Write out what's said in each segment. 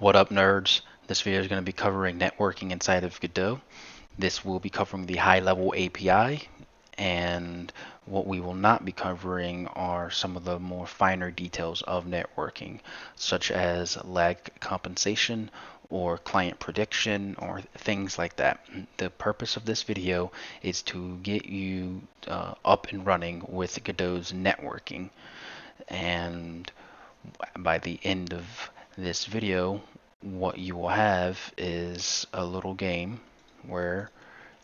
What up, nerds? This video is going to be covering networking inside of Godot. This will be covering the high-level API, and what we will not be covering are some of the more finer details of networking, such as lag compensation or client prediction or things like that. The purpose of this video is to get you up and running with Godot's networking, and by the end of this video, what you will have is a little game where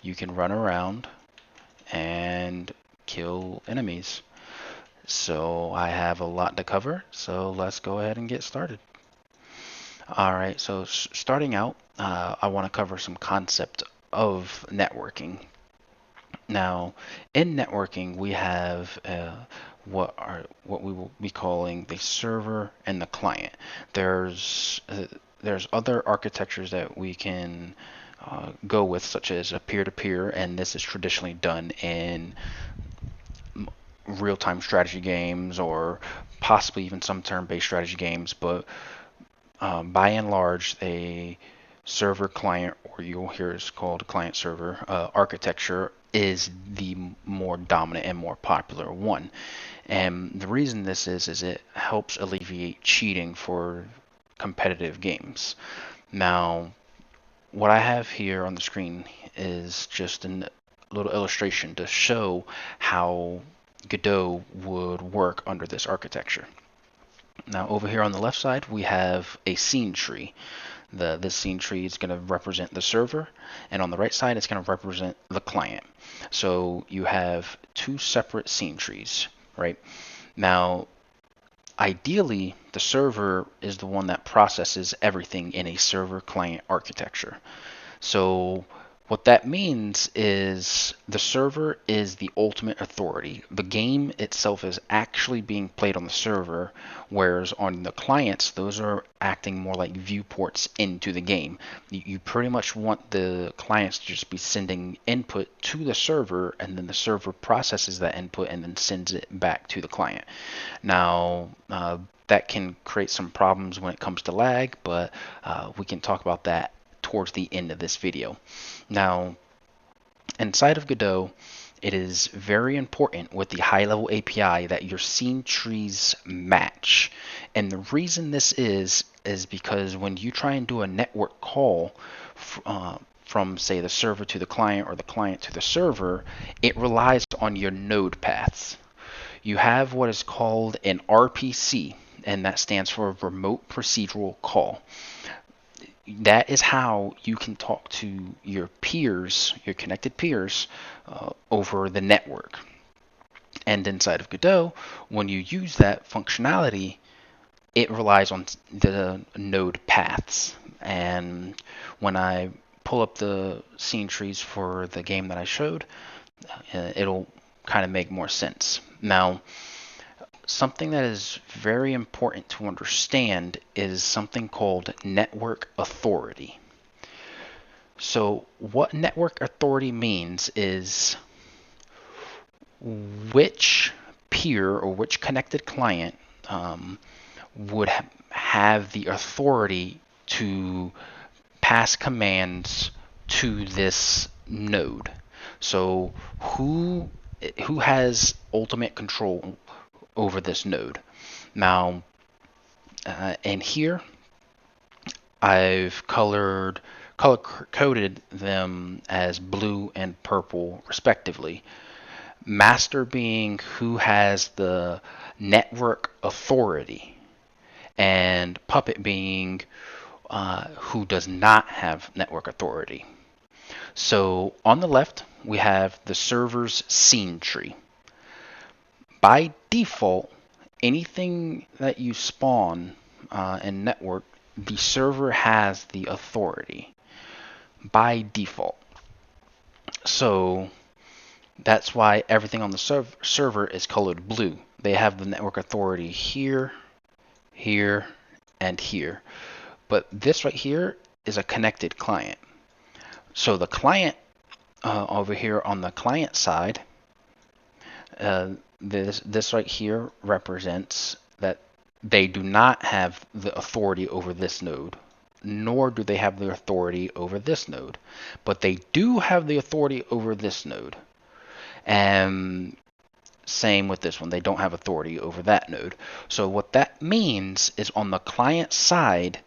you can run around and kill enemies. So I have a lot to cover, so let's go ahead and get started. Alright, so starting out, I want to cover some concept of networking. Now, in networking, we have what we will be calling the server and the client. There's other architectures that we can go with, such as a peer-to-peer, and this is traditionally done in real-time strategy games or possibly even some turn-based strategy games. But by and large, a server client, or you'll hear it's called client server architecture, is the more dominant and more popular one. And the reason this is it helps alleviate cheating for competitive games. Now, what I have here on the screen is just a little illustration to show how Godot would work under this architecture. Now, over here on the left side, we have a scene tree. This scene tree is going to represent the server, and on the right side, it's going to represent the client. So you have two separate scene trees, right? Now, ideally, the server is the one that processes everything in a server-client architecture. So what that means is the server is the ultimate authority. The game itself is actually being played on the server, whereas on the clients, those are acting more like viewports into the game. You pretty much want the clients to just be sending input to the server, and then the server processes that input and then sends it back to the client. Now, that can create some problems when it comes to lag, but we can talk about that towards the end of this video. Now, inside of Godot, it is very important with the high-level API that your scene trees match. And the reason this is because when you try and do a network call from, say, the server to the client or the client to the server, it relies on your node paths. You have what is called an RPC, and that stands for Remote Procedural Call. That is how you can talk to your peers, your connected peers, over the network. And inside of Godot, when you use that functionality, it relies on the node paths. And when I pull up the scene trees for the game that I showed, it'll kind of make more sense. Now, something that is very important to understand is something called network authority. So what network authority means is which peer or which connected client would have the authority to pass commands to this node. So who has ultimate control over this node. Now, and here I've color coded them as blue and purple respectively. Master being who has the network authority, and puppet being who does not have network authority. So on the left, we have the server's scene tree. By default, anything that you spawn in network, the server has the authority by default. So that's why everything on the server is colored blue. They have the network authority here, here, and here. But this right here is a connected client. So the client over here on the client side, this right here represents that they do not have the authority over this node. nor do they have the authority over this node. But they do have the authority over this node. And same with this one. They don't have authority over that node. So what that means is on the client side,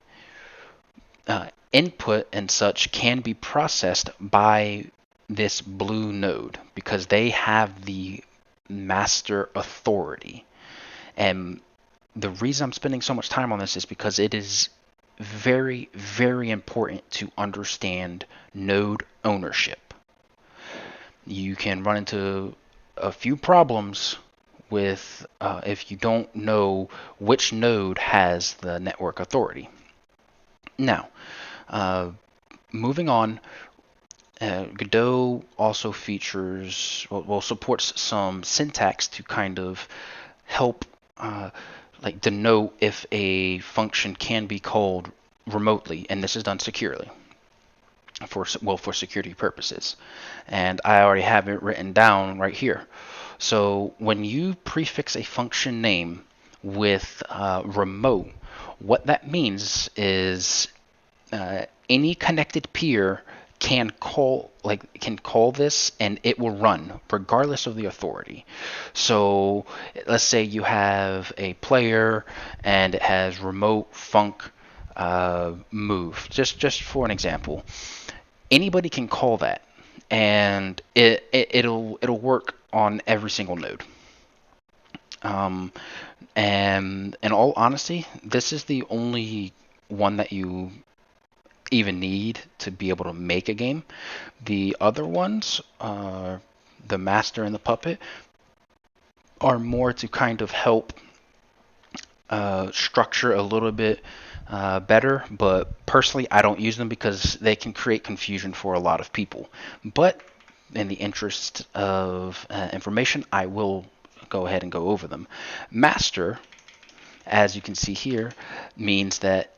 input and such can be processed by this blue node because they have the master authority. And the reason I'm spending so much time on this is because it is very, very important to understand node ownership. You can run into a few problems with if you don't know which node has the network authority. Now, moving on, Godot also features, supports some syntax to kind of help like denote if a function can be called remotely, and this is done securely for security purposes. And I already have it written down right here. So when you prefix a function name with remote, what that means is any connected peer can call this and it will run regardless of the authority. So let's say you have a player and it has remote func move, just for an example. Anybody can call that, and it'll work on every single node. And in all honesty, this is the only one that you even need to be able to make a game. The other ones, the master and the puppet, are more to kind of help structure a little bit better, but personally I don't use them because they can create confusion for a lot of people. But in the interest of information, I will go ahead and go over them. Master, as you can see here, means that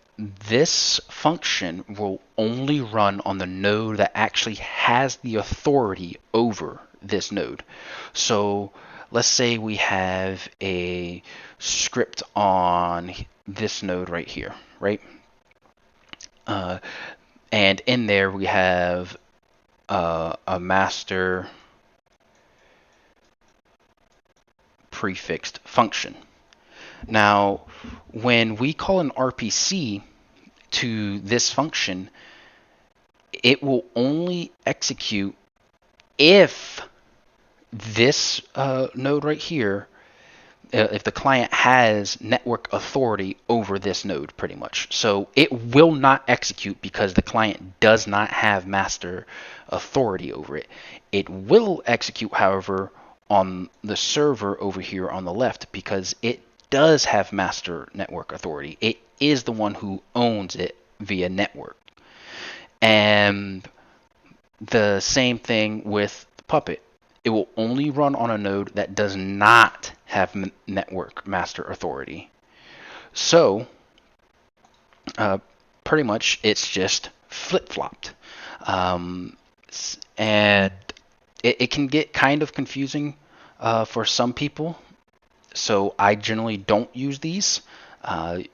this function will only run on the node that actually has the authority over this node. So let's say we have a script on this node right here, right? And in there we have a master prefixed function. Now, when we call an RPC to this function, it will only execute if this node right here, if the client has network authority over this node, pretty much. So it will not execute because the client does not have master authority over it. It will execute, however, on the server over here on the left because it does have master network authority. It is the one who owns it via network. And the same thing with the puppet. It will only run on a node that does not have network master authority. So pretty much it's just flip-flopped. And it can get kind of confusing for some people. So I generally don't use these.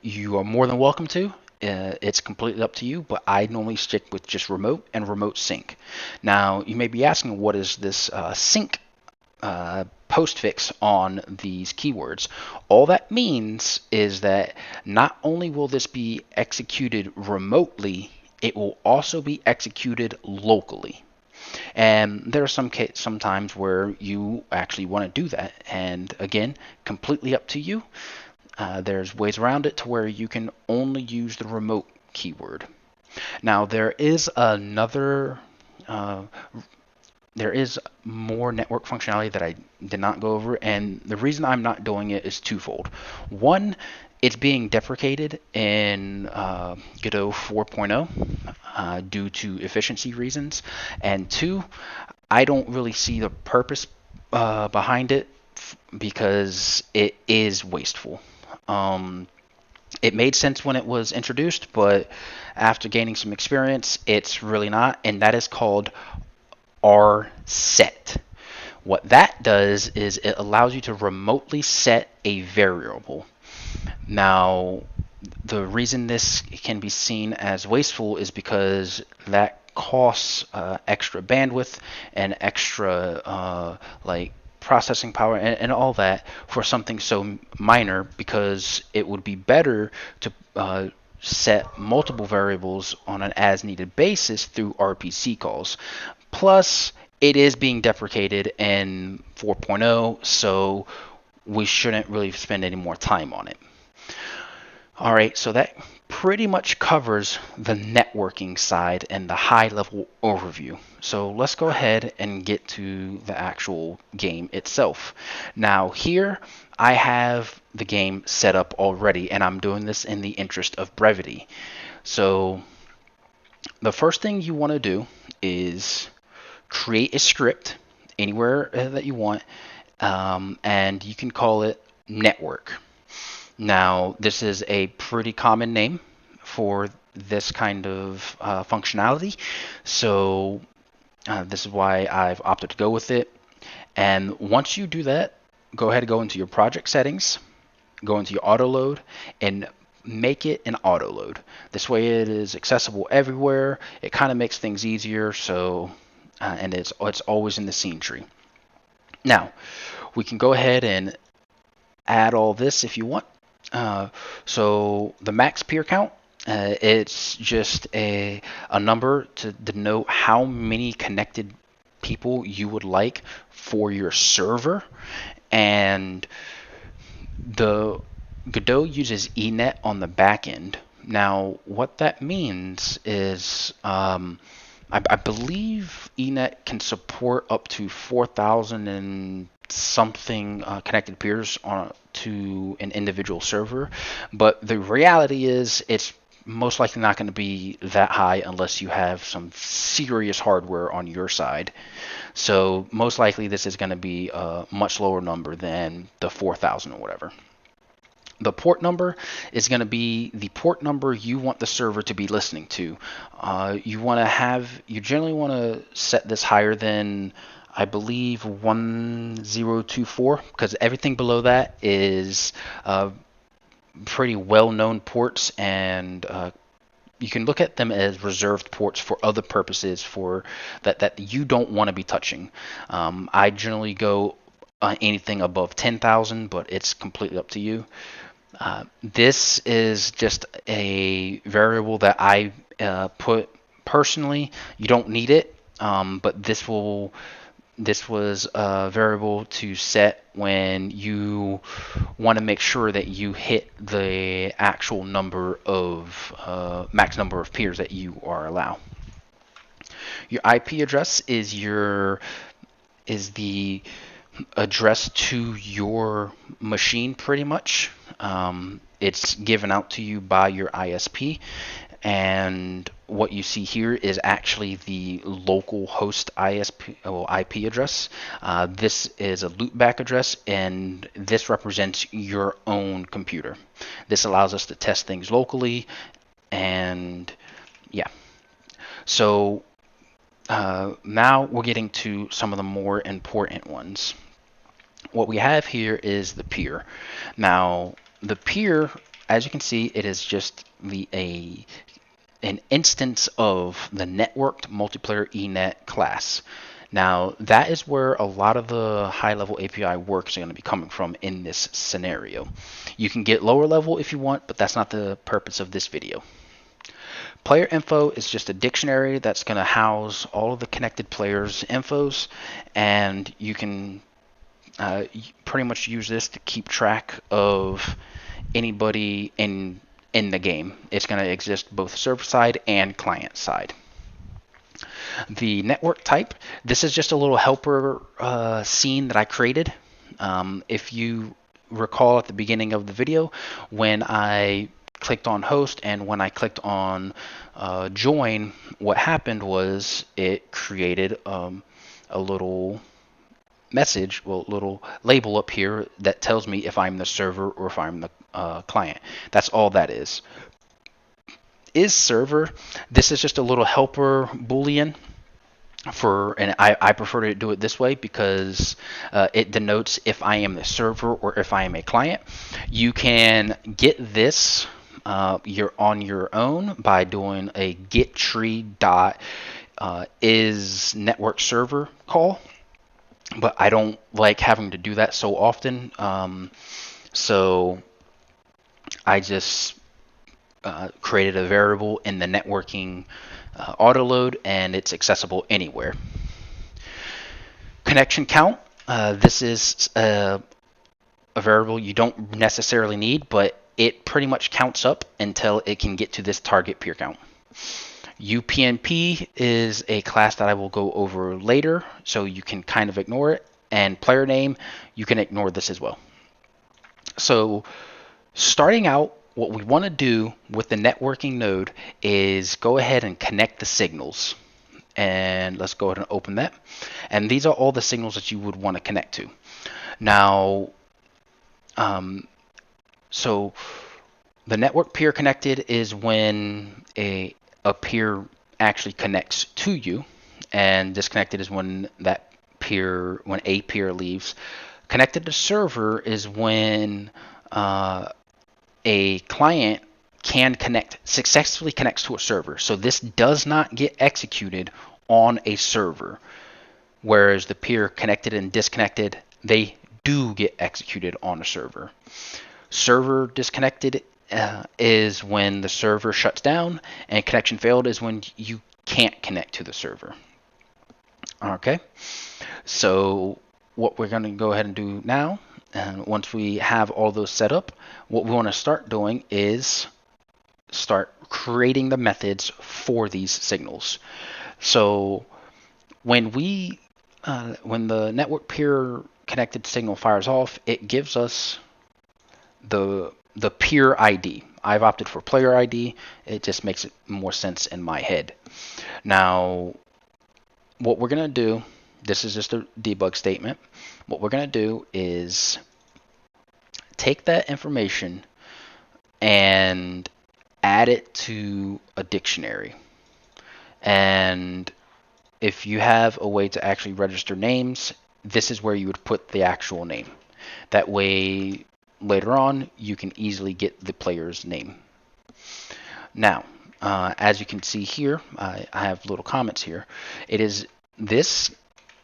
You are more than welcome to. It's completely up to you, but I normally stick with just remote and remote sync. Now, you may be asking, what is this sync postfix on these keywords? All that means is that not only will this be executed remotely, it will also be executed locally. And there are some times where you actually want to do that, and again, completely up to you. There's ways around it to where you can only use the remote keyword. Now there is another, there is more network functionality that I did not go over, and the reason I'm not doing it is twofold. One, it's being deprecated in Godot 4.0 due to efficiency reasons, and two, I don't really see the purpose behind it because it is wasteful. It made sense when it was introduced, but after gaining some experience, it's really not, and that is called rset. What that does is it allows you to remotely set a variable. Now, The reason this can be seen as wasteful is because that costs extra bandwidth and extra like processing power and all that for something so minor, because it would be better to set multiple variables on an as needed basis through RPC calls. Plus, it is being deprecated in 4.0, so we shouldn't really spend any more time on it. All right, so that pretty much covers the networking side and the high level overview. So let's go ahead and get to the actual game itself. Now here I have the game set up already, and I'm doing this in the interest of brevity. So the first thing you want to do is create a script anywhere that you want, and you can call it network. Now, this is a pretty common name for this kind of functionality, so this is why I've opted to go with it. And once you do that, go ahead and go into your project settings, go into your auto load, and make it an auto load. This way it is accessible everywhere. It kind of makes things easier, so and it's always in the scene tree. Now, we can go ahead and add all this if you want. So the max peer count, it's just a number to denote how many connected people you would like for your server. And the Godot uses eNet on the back end. Now, what that means is I believe eNet can support up to 4,000 and something connected peers to an individual server, but the reality is it's most likely not going to be that high unless you have some serious hardware on your side. So most likely this is going to be a much lower number than the 4,000 or whatever. The port number is going to be the port number you want the server to be listening to. You generally want to set this higher than, I believe, 1024, because everything below that is pretty well-known ports, and you can look at them as reserved ports for other purposes for that you don't want to be touching. I generally go anything above 10,000, but it's completely up to you. This is just a variable that I put personally. You don't need it, but this was a variable to set when you want to make sure that you hit the actual number of max number of peers that you are allowed. Your IP address is the address to your machine, pretty much. It's given out to you by your ISP, and what you see here is actually the local host ISP or IP address. This is a loopback address, and this represents your own computer. This allows us to test things locally, and yeah. So now we're getting to some of the more important ones. What we have here is the peer. Now, the peer, as you can see, it is just an instance of the networked multiplayer eNet class. Now, that is where a lot of the high-level API work is going to be coming from in this scenario. You can get lower level if you want, but that's not the purpose of this video. Player info is just a dictionary that's going to house all of the connected players' infos, and you can pretty much use this to keep track of anybody in the game. It's going to exist both server side and client side. The network type, this is just a little helper scene that I created. If you recall at the beginning of the video, when I clicked on host and when I clicked on join, what happened was it created a little message, little label up here that tells me if I'm the server or if I'm the client. That's all that is. Is server, this is just a little helper boolean and I prefer to do it this way because it denotes if I am the server or if I am a client. You can get this you're on your own by doing a get tree dot is network server call, but I don't like having to do that so often. So I just created a variable in the networking autoload, and it's accessible anywhere. Connection count. This is a variable you don't necessarily need, but it pretty much counts up until it can get to this target peer count. UPnP is a class that I will go over later, so you can kind of ignore it. And player name, you can ignore this as well. So starting out, what we want to do with the networking node is go ahead and connect the signals. And let's go ahead and open that. And these are all the signals that you would want to connect to. Now, so the network peer connected is when a peer actually connects to you, and disconnected is when a peer leaves. Connected to server is when a client can successfully connects to a server. So this does not get executed on a server, whereas the peer connected and disconnected, they do get executed on a server. Server disconnected is when the server shuts down, and connection failed is when you can't connect to the server. Okay, so what we're going to go ahead and do now, and once we have all those set up, what we want to start doing is start creating the methods for these signals. So when the network peer connected signal fires off, it gives us the peer ID. I've opted for player ID. It just makes it more sense in my head. Now, what we're going to do, this is just a debug statement. What we're going to do is take that information and add it to a dictionary. And if you have a way to actually register names, this is where you would put the actual name. That way, later on, you can easily get the player's name. Now, as you can see here, I have little comments here. It is this,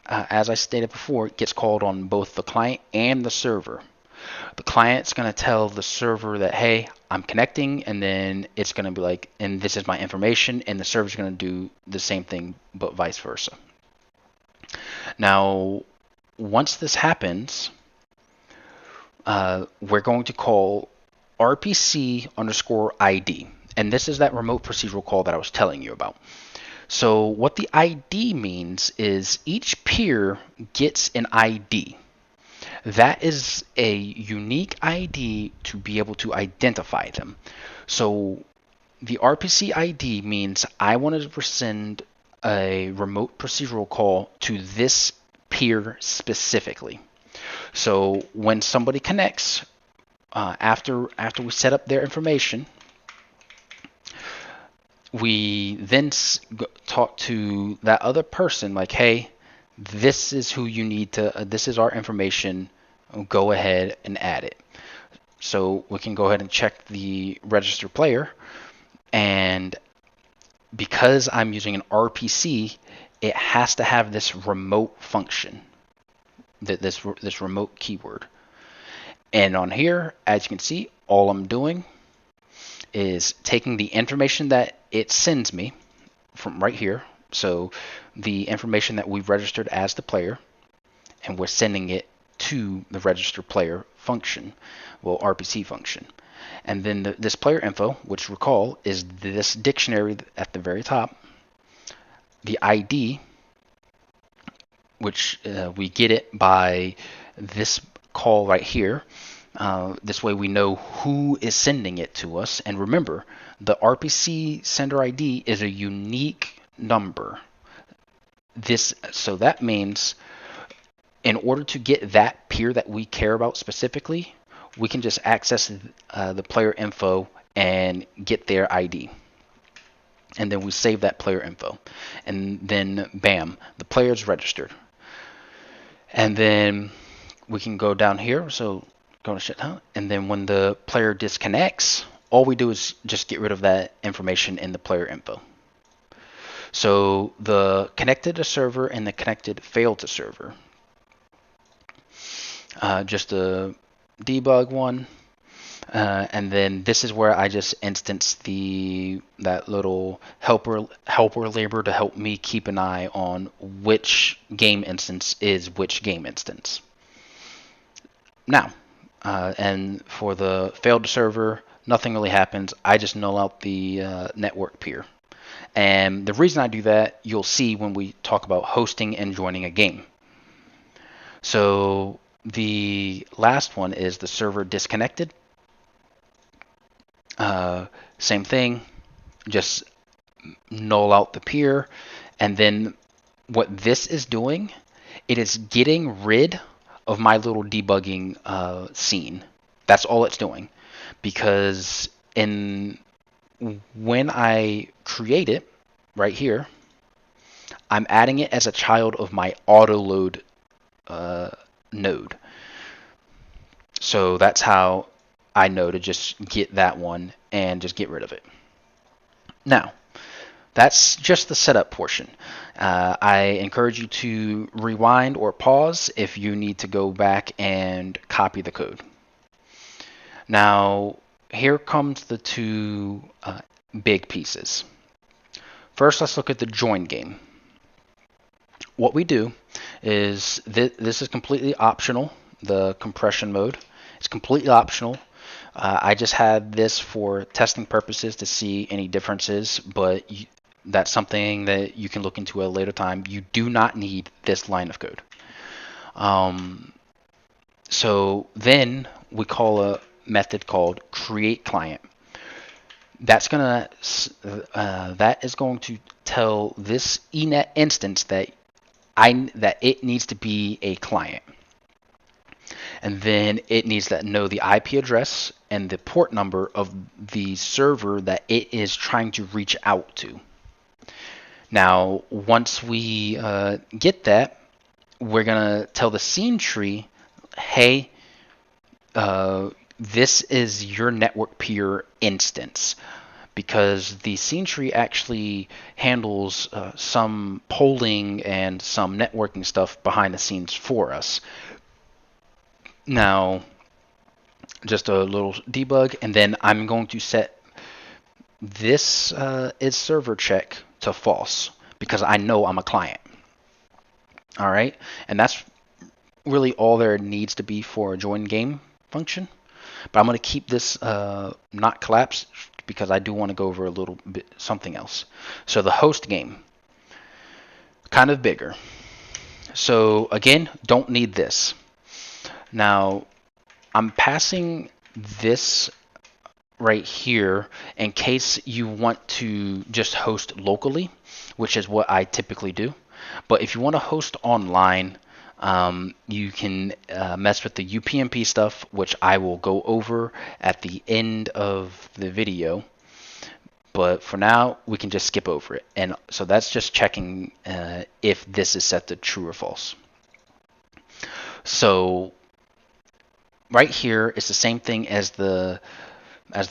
as I stated before, it gets called on both the client and the server. The client's going to tell the server that, hey, I'm connecting, and then it's going to be like, and this is my information, and the server's going to do the same thing, but vice versa. Now, once this happens, we're going to call RPC underscore ID. And this is that remote procedural call that I was telling you about. So what the ID means is each peer gets an ID. That is a unique ID to be able to identify them. So the RPC ID means I want to send a remote procedural call to this peer specifically. So when somebody connects, after we set up their information, we then talk to that other person like, hey, this is who you need to, this is our information, go ahead and add it. So we can go ahead and check the register player, and because I'm using an RPC, it has to have this remote function, this remote keyword. And on here, as you can see, all I'm doing is taking the information that it sends me from right here. So the information that we've registered as the player, and we're sending it to the register player function, well, RPC function. And then this player info, which recall is this dictionary at the very top, the ID, which we get it by this call right here. This way we know who is sending it to us. And remember, the RPC sender ID is a unique number. So that means in order to get that peer that we care about specifically, we can just access the player info and get their ID. And then we save that player info. And then bam, the player is registered. And then we can go down here. So go to shutdown. And then when the player disconnects, all we do is just get rid of that information in the player info. So the connected to server and the connected failed to server. Just a debug one. And then this is where I just instance that little helper label to help me keep an eye on which game instance is which game instance. Now, and for the failed server, nothing really happens. I just null out the network peer. And the reason I do that, you'll see when we talk about hosting and joining a game. So the last one is the server disconnected. Same thing, just null out the peer. And then what this is doing, it is getting rid of my little debugging scene. That's all it's doing. Because when I create it right here, I'm adding it as a child of my auto load node. So that's how I know to just get that one and just get rid of it. Now, that's just the setup portion. I encourage you to rewind or pause if you need to go back and copy the code. Now, here comes the two big pieces. First, let's look at the join game. What we do is this is completely optional, the compression mode. It's completely optional. I just had this for testing purposes to see any differences, but that's something that you can look into at a later time. You do not need this line of code. So then we call a method called create client. That is going to tell this eNet instance that it needs to be a client. And then it needs to know the IP address and the port number of the server that it is trying to reach out to. Now, once we get that, we're going to tell the scene tree, hey, this is your network peer instance. Because the scene tree actually handles some polling and some networking stuff behind the scenes for us. Now, just a little debug, and then I'm going to set this is server check to false because I know I'm a client. All right, and that's really all there needs to be for a join game function. But I'm going to keep this not collapsed because I do want to go over a little bit something else. So the host game, kind of bigger. So again, don't need this. Now, I'm passing this right here in case you want to just host locally, which is what I typically do. But if you want to host online, you can mess with the UPnP stuff, which I will go over at the end of the video. But for now, we can just skip over it. And so that's just checking if this is set to true or false. So right here is the same thing as the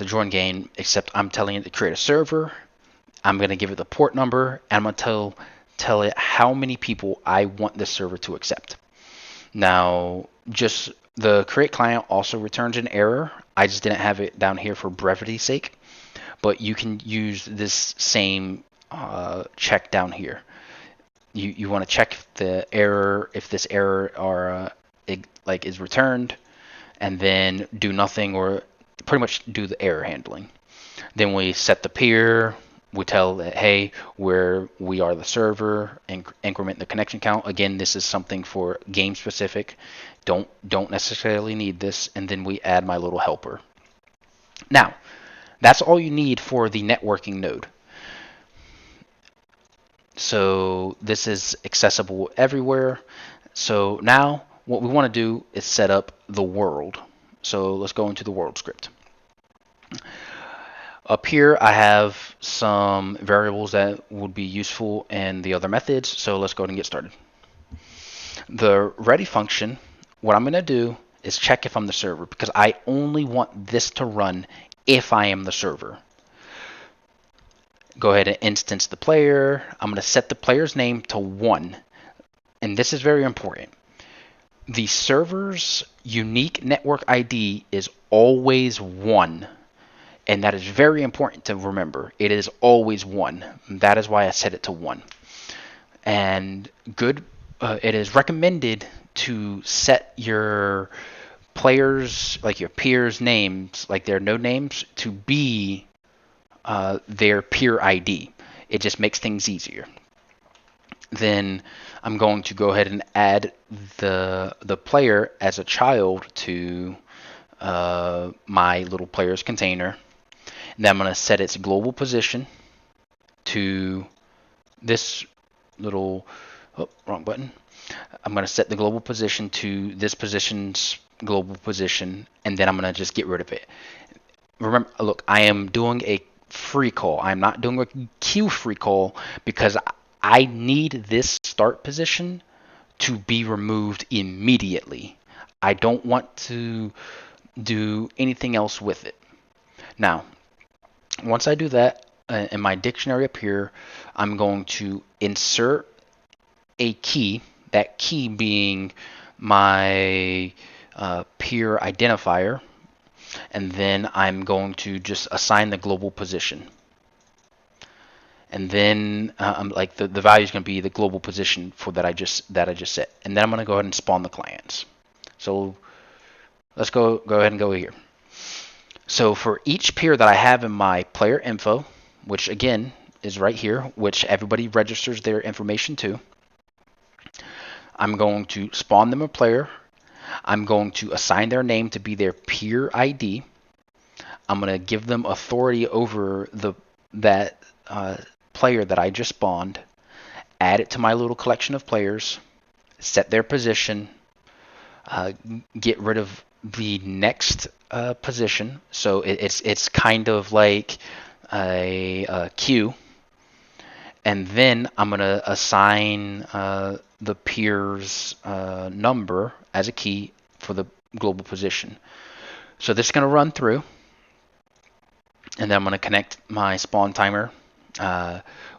join game, except I'm telling it to create a server. I'm going to give it the port number, and I'm going to tell it how many people I want this server to accept. Now, just the create client also returns an error. I just didn't have it down here for brevity's sake. But you can use this same check down here. You want to check if the error, if this error is returned, and then do nothing or pretty much do the error handling. Then we set the peer. We tell that, hey, we are the server, and increment the connection count. Again, this is something for game specific. Don't necessarily need this. And then we add my little helper. Now, that's all you need for the networking node. So this is accessible everywhere. So now what we want to do is set up the world. So let's go into the world script. Up here I have some variables that would be useful in the other methods. So let's go ahead and get started. The ready function, what I'm going to do is check if I'm the server, because I only want this to run if I am the server. Go ahead and instance the player. I'm going to set the player's name to 1. And this is very important. The server's unique network ID is always 1. And that is very important to remember. It is always 1. That is why I set it to 1. And it is recommended to set your players, like your peers' names, like their node names, to be their peer ID. It just makes things easier. Then I'm going to go ahead and add the player as a child to my little players container. And then I'm going to set its global position to this little, wrong button. I'm going to set the global position to this position's global position, and then I'm going to just get rid of it. Remember, look, I am doing a free call. I'm not doing a queue free call because I need this start position to be removed immediately. I don't want to do anything else with it. Now, once I do that, in my dictionary up here, I'm going to insert a key, that key being my peer identifier, and then I'm going to just assign the global position. And then the value is going to be the global position for that I just set. And then I'm going to go ahead and spawn the clients. So let's go ahead and go here. So for each peer that I have in my player info, which again is right here, which everybody registers their information to, I'm going to spawn them a player. I'm going to assign their name to be their peer ID. I'm going to give them authority over that player that I just spawned, add it to my little collection of players, set their position, get rid of the next position. So it's kind of like a queue. And then I'm going to assign the peer's number as a key for the global position. So this is going to run through. And then I'm going to connect my spawn timer,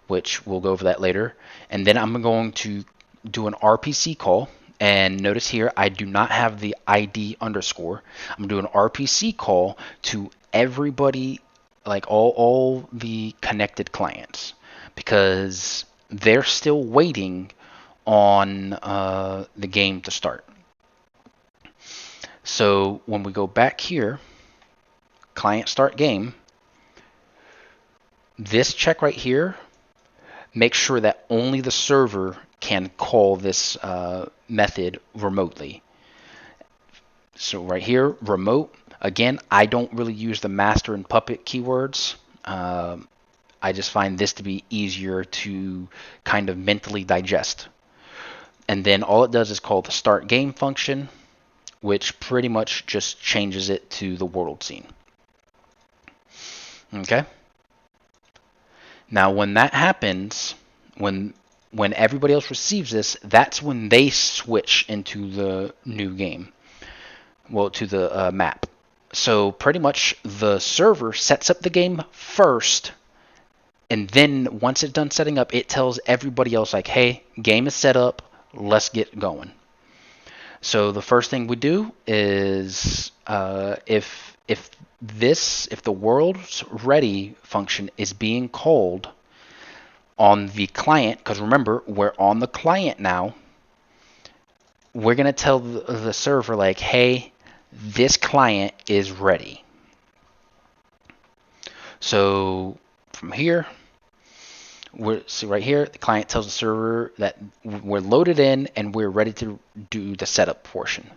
which we'll go over that later. And then I'm going to do an RPC call. And notice here, I do not have the ID underscore. I'm doing an RPC call to everybody, like all the connected clients, because they're still waiting on the game to start. So when we go back here, client start game, this check right here makes sure that only the server can call this method remotely. So right here, remote, again, I don't really use the master and puppet keywords. I just find this to be easier to kind of mentally digest. And then all it does is call the start game function, which pretty much just changes it to the world scene. Okay. Now, when that happens, when everybody else receives this, that's when they switch into the new game. Well, to the map. So pretty much the server sets up the game first, and then once it's done setting up, it tells everybody else like, hey, game is set up, let's get going. So the first thing we do is if the world's ready function is being called on the client, because remember, we're on the client now, we're going to tell the server like, hey, this client is ready. So from here, see right here, the client tells the server that we're loaded in and we're ready to do the setup portion.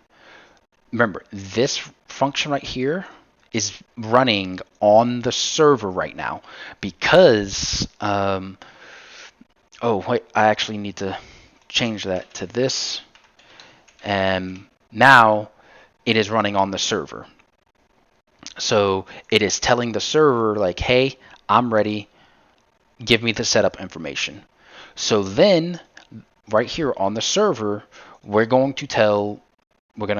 Remember, this function right here is running on the server right now because, oh wait, I actually need to change that to this. And now it is running on the server. So it is telling the server like, hey, I'm ready. Give me the setup information. So then right here on the server, we're going to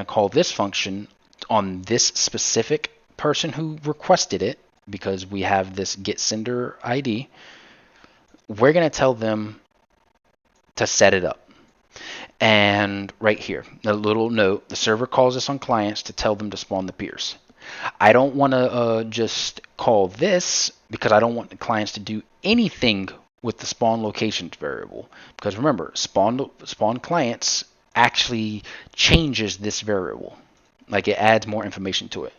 call this function on this specific person who requested it, because we have this get sender ID, we're going to tell them to set it up. And right here, a little note, the server calls us on clients to tell them to spawn the peers. I don't want to just call this because I don't want the clients to do anything with the spawn locations variable. Because remember, spawn clients actually changes this variable. Like it adds more information to it.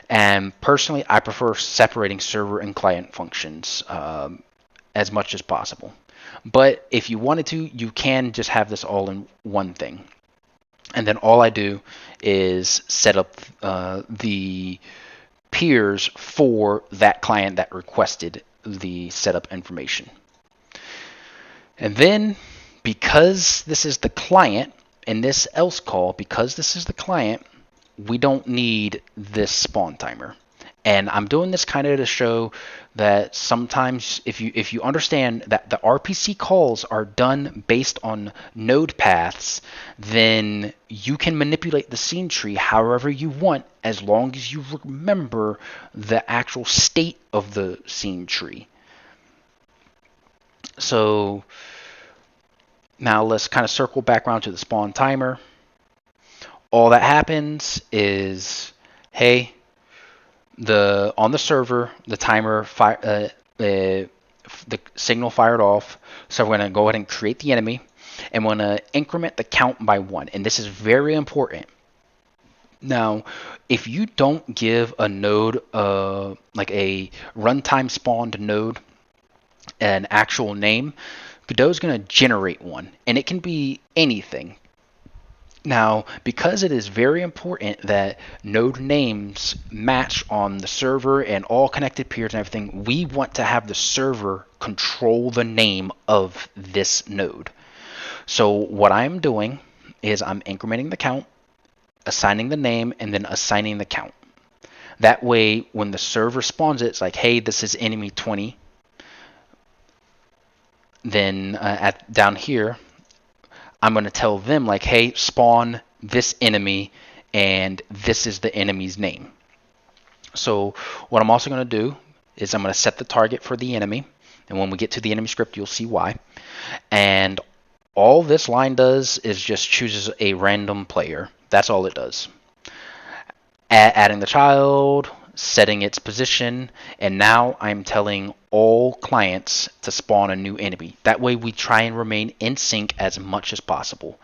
And personally, I prefer separating server and client functions as much as possible. But if you wanted to, you can just have this all in one thing. And then all I do is set up the peers for that client that requested the setup information. And then, because this is the client, in this else call, because this is the client, we don't need this spawn timer. And I'm doing this kind of to show that sometimes if you understand that the RPC calls are done based on node paths, then you can manipulate the scene tree however you want as long as you remember the actual state of the scene tree. So now let's kind of circle back around to the spawn timer. All that happens is, hey, on the server, the timer the signal fired off. So we're going to go ahead and create the enemy, and we're going to increment the count by 1. And this is very important. Now, if you don't give a node, like a runtime spawned node, an actual name, Godot is going to generate one, and it can be anything. Now, because it is very important that node names match on the server and all connected peers and everything, we want to have the server control the name of this node. So what I'm doing is I'm incrementing the count, assigning the name, and then assigning the count. That way, when the server spawns it, it's like, hey, this is enemy 20. Then down here, I'm going to tell them like, hey, spawn this enemy, and this is the enemy's name. So what I'm also going to do is I'm going to set the target for the enemy, and when we get to the enemy script, you'll see why. And all this line does is just chooses a random player. That's all it does. Adding the child, setting its position, and now I'm telling all clients to spawn a new enemy. That way we try and remain in sync as much as possible.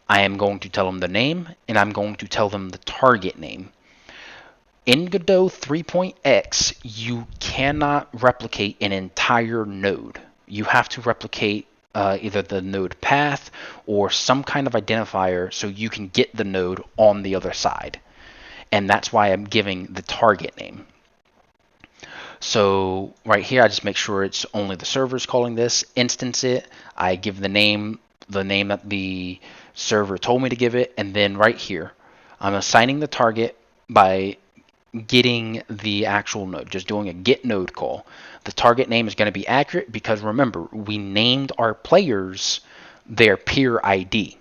I am going to tell them the name, and I'm going to tell them the target name. In Godot 3.x, you cannot replicate an entire node. You have to replicate either the node path or some kind of identifier so you can get the node on the other side. And that's why I'm giving the target name. So right here, I just make sure it's only the server's calling this, instance it. I give the name that the server told me to give it. And then right here, I'm assigning the target by getting the actual node, just doing a get node call. The target name is going to be accurate because remember, we named our players their peer ID.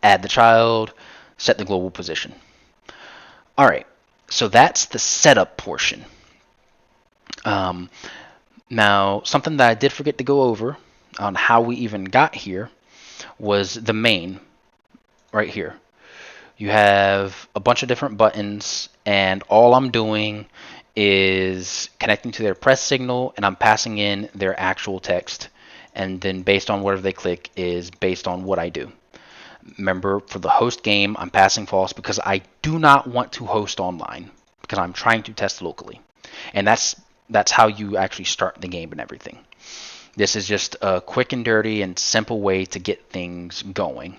Add the child, set the global position. All right, so that's the setup portion. Now, something that I did forget to go over on how we even got here was the main right here. You have a bunch of different buttons, and all I'm doing is connecting to their press signal, and I'm passing in their actual text. And then based on whatever they click is based on what I do. Remember, for the host game, I'm passing false because I do not want to host online because I'm trying to test locally. And that's how you actually start the game and everything. This is just a quick and dirty and simple way to get things going.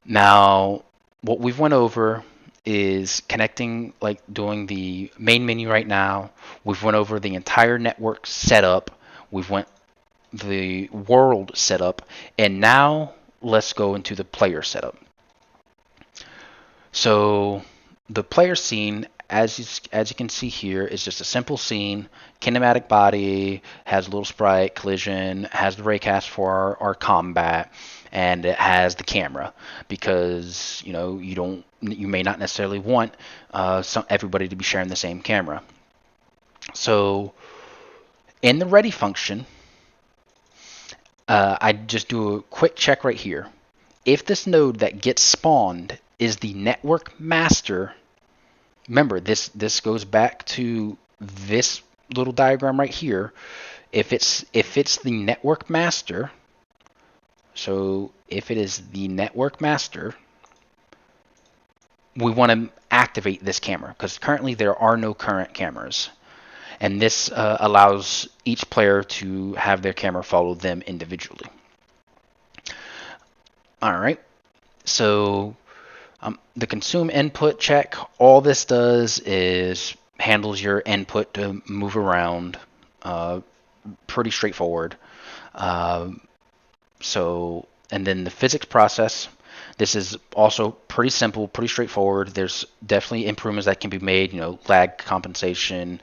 Now, what we've went over is connecting, like doing the main menu right now. We've went over the entire network setup. We've went the world setup, and now let's go into the player setup. So the player scene, as you can see here, is just a simple scene. Kinematic body, has a little sprite, collision, has the raycast for our combat, and it has the camera, because you may not necessarily want everybody to be sharing the same camera. So in the ready function, I just do a quick check right here. If this node that gets spawned is the network master, remember this goes back to this little diagram right here. If it's the network master, so if it is the network master, we want to activate this camera, because currently there are no current cameras. And this allows each player to have their camera follow them individually. All right, so the consume input check, all this does is handles your input to move around. Pretty straightforward. And then the physics process, this is also pretty simple, pretty straightforward. There's definitely improvements that can be made, lag compensation,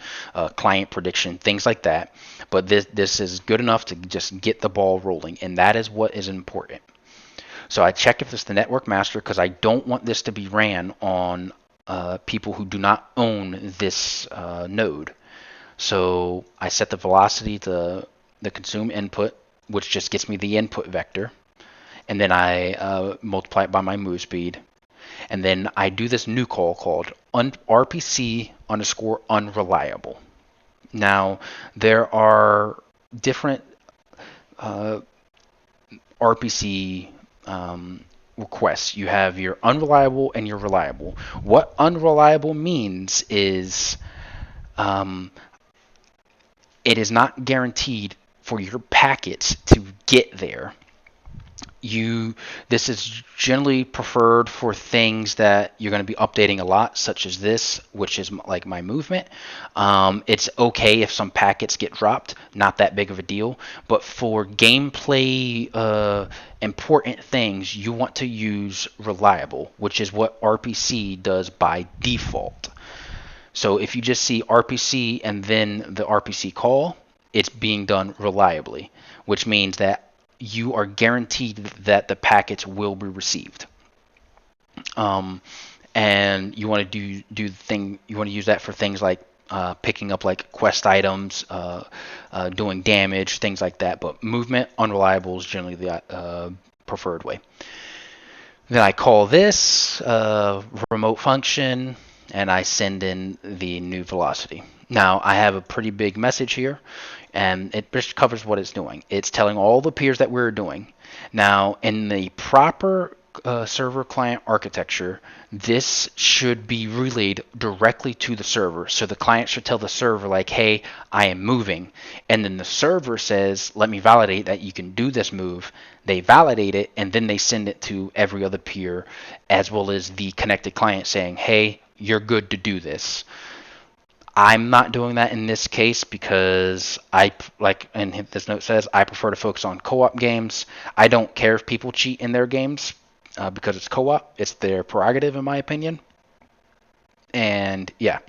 client prediction, things like that. But this is good enough to just get the ball rolling, and that is what is important. So I check if it's the network master, because I don't want this to be ran on people who do not own this node. So I set the velocity to the consume input, which just gets me the input vector. And then I multiply it by my move speed. And then I do this new call called RPC underscore unreliable. Now, there are different RPC requests. You have your unreliable and your reliable. What unreliable means is it is not guaranteed for your packets to get there. This is generally preferred for things that you're going to be updating a lot, such as this, which is like my movement. It's okay if some packets get dropped, not that big of a deal. But for gameplay important things, you want to use reliable, which is what RPC does by default. So if you just see RPC and then the RPC call, it's being done reliably, which means that you are guaranteed that the packets will be received. And you want to you want to use that for things like picking up like quest items, doing damage, things like that. But movement unreliable is generally the preferred way. Then I call this remote function, and I send in the new velocity. Now I have a pretty big message here, and it just covers what it's doing. It's telling all the peers that we're doing. Now, in the proper server client architecture, this should be relayed directly to the server. So the client should tell the server like, hey, I am moving. And then the server says, let me validate that you can do this move. They validate it, and then they send it to every other peer, as well as the connected client saying, hey, you're good to do this. I'm not doing that in this case because and this note says, I prefer to focus on co-op games. I don't care if people cheat in their games because it's co-op. It's their prerogative, in my opinion. And yeah.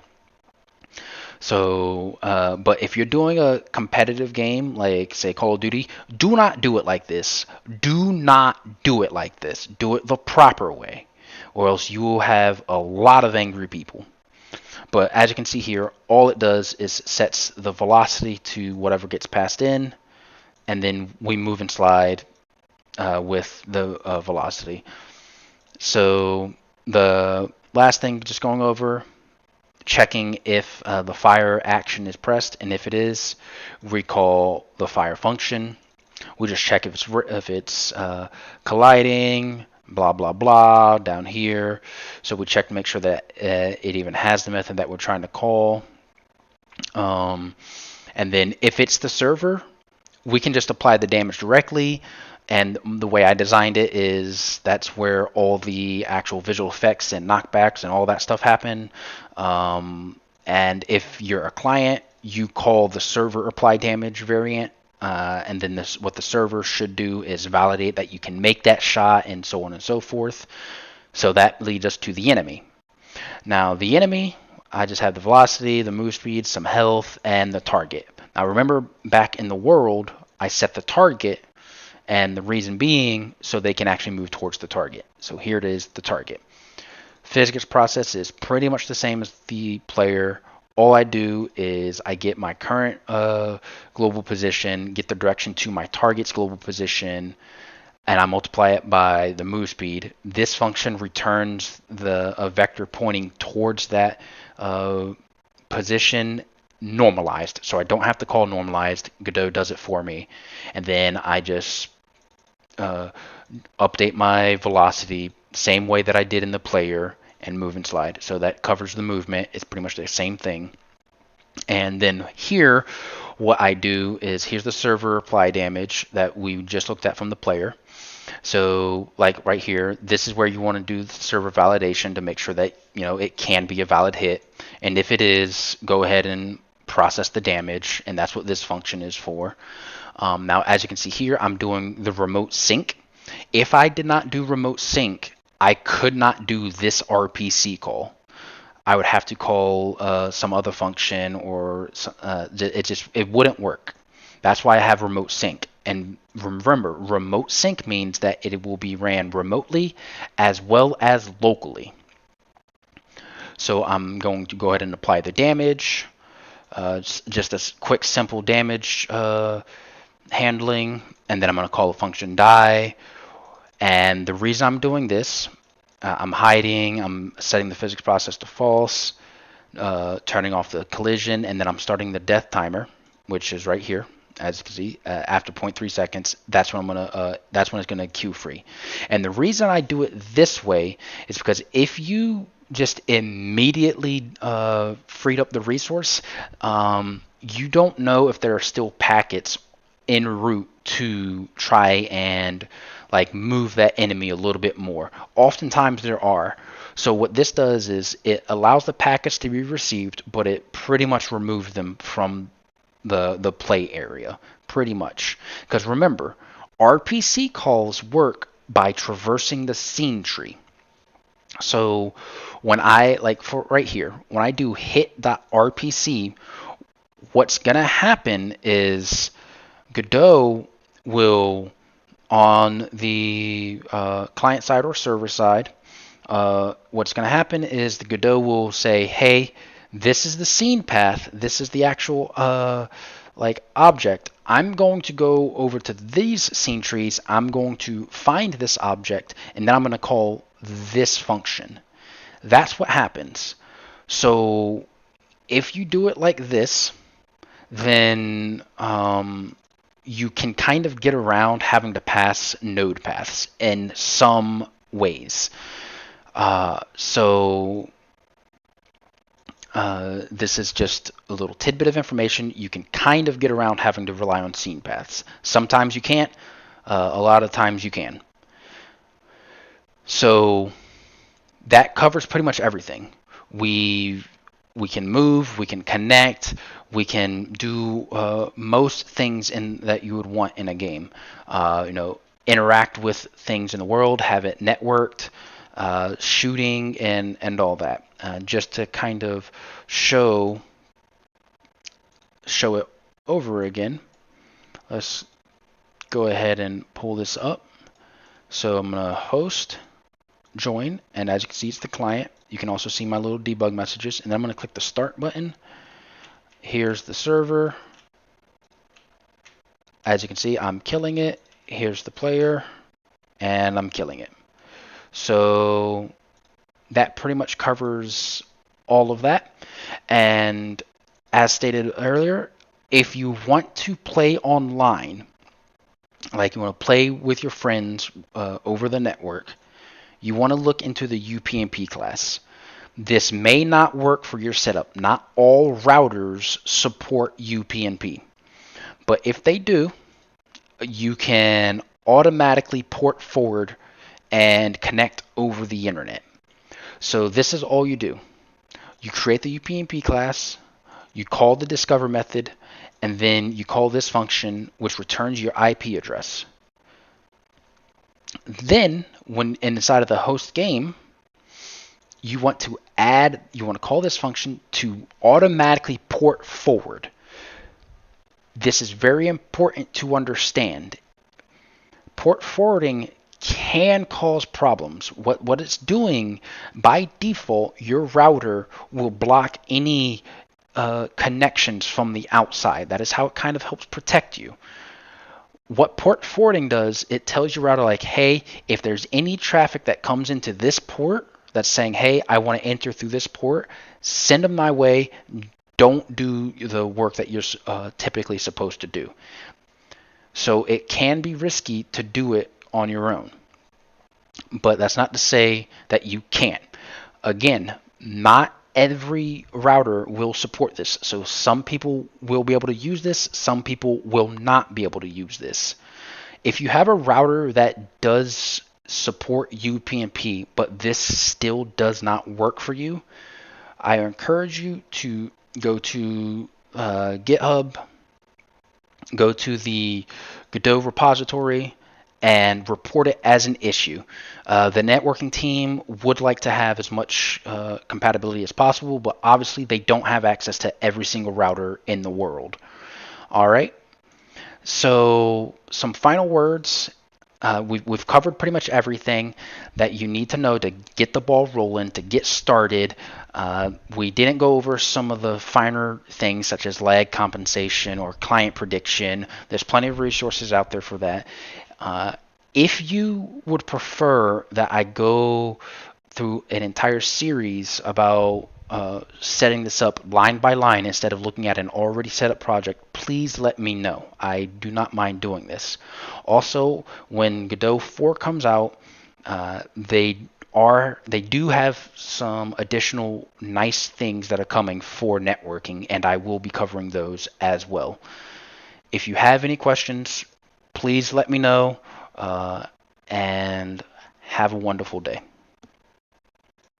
So, but if you're doing a competitive game, like say Call of Duty, do not do it like this. Do not do it like this. Do it the proper way, or else you will have a lot of angry people. But as you can see here, all it does is sets the velocity to whatever gets passed in, and then we move and slide with the velocity. So the last thing, just going over, checking if the fire action is pressed, and if it is, we call the fire function. We just check if it's colliding, blah blah blah down here. So we check to make sure that it even has the method that we're trying to call. And then if it's the server, we can just apply the damage directly. And the way I designed it is that's where all the actual visual effects and knockbacks and all that stuff happen. And if you're a client, you call the server apply damage variant. And then what the server should do is validate that you can make that shot, and so on and so forth. So that leads us to the enemy. Now the enemy, I just have the velocity, the move speed, some health, and the target. Now remember, back in the world, I set the target And the reason being, so they can actually move towards the target. So here it is, the target. Physics process is pretty much the same as the player. All I do is I get my current global position, get the direction to my target's global position, and I multiply it by the move speed. This function returns a vector pointing towards that position normalized. So I don't have to call normalized. Godot does it for me. And then I just update my velocity same way that I did in the player and move and slide. So that covers the movement. It's pretty much the same thing. And then here, what I do is here's the server apply damage that we just looked at from the player. So like right here, this is where you want to do the server validation to make sure that it can be a valid hit. And if it is, go ahead and process the damage, and that's what this function is for. Now, as you can see here, I'm doing the remote sync. If I did not do remote sync, I could not do this RPC call. I would have to call some other function, or it wouldn't work. That's why I have remote sync. And remember, remote sync means that it will be ran remotely as well as locally. So I'm going to go ahead and apply the damage. Just a quick, simple damage handling, and then I'm going to call the function die. And the reason I'm doing this, I'm hiding, I'm setting the physics process to false, turning off the collision, and then I'm starting the death timer, which is right here. As you can see, after 0.3 seconds, that's when it's gonna queue free. And the reason I do it this way is because if you just immediately freed up the resource, you don't know if there are still packets en route to try and move that enemy a little bit more. Oftentimes there are. So what this does is it allows the packets to be received, but it pretty much removes them from the play area, pretty much. Because remember, RPC calls work by traversing the scene tree. So when I, for right here, when I do hit.rpc, what's going to happen is Godot will, on the client side or server side, what's going to happen is the Godot will say, hey, this is the scene path. This is the actual object. I'm going to go over to these scene trees. I'm going to find this object, and then I'm going to call this function. That's what happens. So if you do it like this, then you can kind of get around having to pass node paths in some ways. This is just a little tidbit of information. You can kind of get around having to rely on scene paths. Sometimes you can't. A lot of times you can. So that covers pretty much everything. We can move, we can connect, we can do most things that you would want in a game. Interact with things in the world, have it networked, shooting, and all that. Just to kind of show it over again. Let's go ahead and pull this up. So I'm going to host, join, and as you can see, it's the client. You can also see my little debug messages, and then I'm going to click the start button. Here's the server. As you can see, I'm killing it. Here's the player, and I'm killing it. So that pretty much covers all of that. And as stated earlier, if you want to play online, like you want to play with your friends over the network, you want to look into the UPnP class. This may not work for your setup. Not all routers support UPnP. But if they do, you can automatically port forward and connect over the internet. So this is all you do. You create the UPnP class, you call the discover method, and then you call this function, which returns your IP address. Then, when inside of the host game, you want to call this function to automatically port forward. This is very important to understand. port forwarding can cause problems. What it's doing by default, your router will block any connections from the outside. That is how it kind of helps protect you. What port forwarding does, it tells your router like, hey, if there's any traffic that comes into this port that's saying, hey, I want to enter through this port, send them my way. Don't do the work that you're typically supposed to do. So it can be risky to do it on your own. But that's not to say that you can't. Again, not every router will support this. So some people will be able to use this, some people will not be able to use this. If you have a router that does support UPnP, but this still does not work for you, I encourage you to go to GitHub, go to the Godot repository, and report it as an issue. The networking team would like to have as much compatibility as possible, but obviously they don't have access to every single router in the world. All right. So some final words. We've covered pretty much everything that you need to know to get the ball rolling, to get started. We didn't go over some of the finer things such as lag compensation or client prediction. There's plenty of resources out there for that. If you would prefer that I go through an entire series about setting this up line by line instead of looking at an already set up project, please let me know. I do not mind doing this. Also, when Godot 4 comes out, they do have some additional nice things that are coming for networking, and I will be covering those as well. If you have any questions, please let me know, and have a wonderful day.